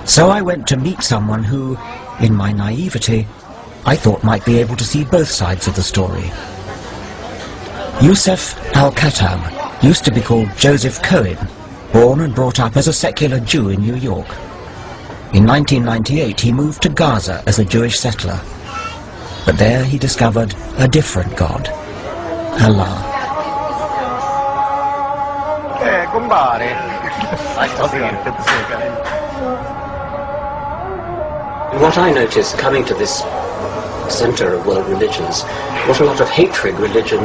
So I went to meet someone who, in my naivety, I thought might be able to see both sides of the story. Yusuf al-Khattab used to be called Joseph Cohen, born and brought up as a secular Jew in New York. In 1998 he moved to Gaza as a Jewish settler. But there he discovered a different God, Allah. What I noticed coming to this center of world religions, what a lot of hatred religion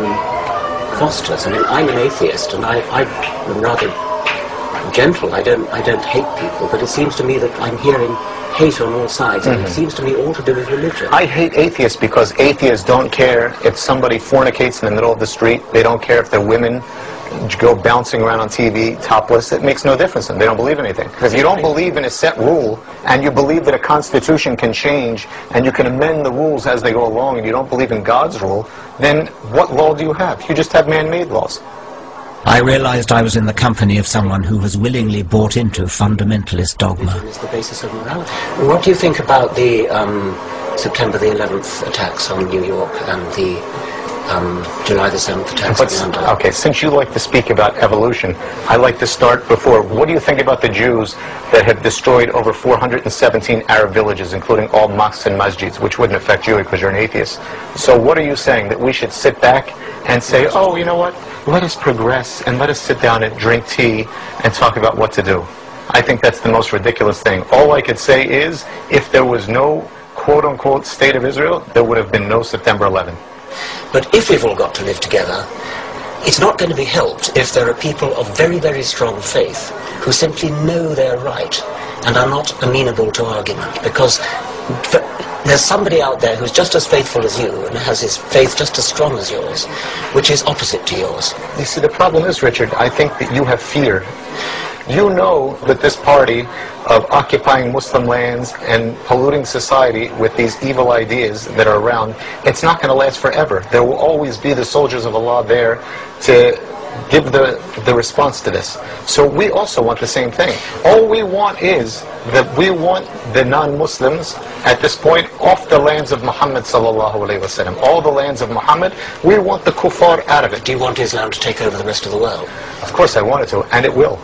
fosters. I mean, I'm an atheist, and I'm rather gentle. I don't hate people, but it seems to me that I'm hearing hate on all sides, and it seems to me all to do with religion. I hate atheists because atheists don't care if somebody fornicates in the middle of the street. They don't care if their women go bouncing around on TV topless. It makes no difference to them. They don't believe in anything. Because if you don't believe in a set rule, and you believe that a constitution can change, and you can amend the rules as they go along, and you don't believe in God's rule, then what law do you have? You just have man-made laws. I realized I was in the company of someone who has willingly bought into fundamentalist dogma. It's the basis of morality. What do you think about the September the 11th attacks on New York and the July the 7th attacks on London? Okay, since you like to speak about evolution, I like to start before. What do you think about the Jews that have destroyed over 417 Arab villages, including all mosques and masjids, which wouldn't affect you because you're an atheist? So what are you saying, that we should sit back and say, oh, you know what, let us progress and let us sit down and drink tea and talk about what to do? I think that's the most ridiculous thing. All I could say is, if there was no quote-unquote state of Israel, there would have been no September 11th. But if we've all got to live together, it's not going to be helped if there are people of very, very strong faith who simply know they're right and are not amenable to argument, because there's somebody out there who's just as faithful as you and has his faith just as strong as yours, which is opposite to yours. You see, the problem is, Richard, I think that you have fear. You know that this party of occupying Muslim lands and polluting society with these evil ideas that are around, it's not going to last forever. There will always be the soldiers of Allah there to give the response to this. So we also want the same thing. All we want is that we want the non-Muslims at this point off the lands of Muhammad sallallahu alaihi wasallam. All the lands of Muhammad, we want the kuffar out of it. Do you want Islam to take over the rest of the world? Of course I want it to, and it will.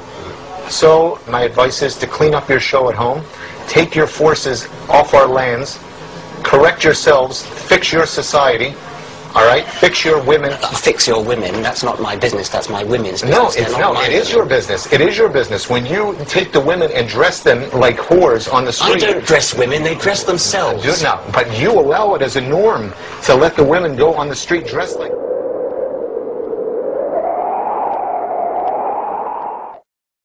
So my advice is to clean up your show at home, take your forces off our lands, correct yourselves, fix your society, all right? Fix your women. Fix your women, that's not my business, that's my women's No, business. it is your business. It is your business. When you take the women and dress them like whores on the street. I don't dress women, they dress themselves. But you allow it as a norm to let the women go on the street dressed like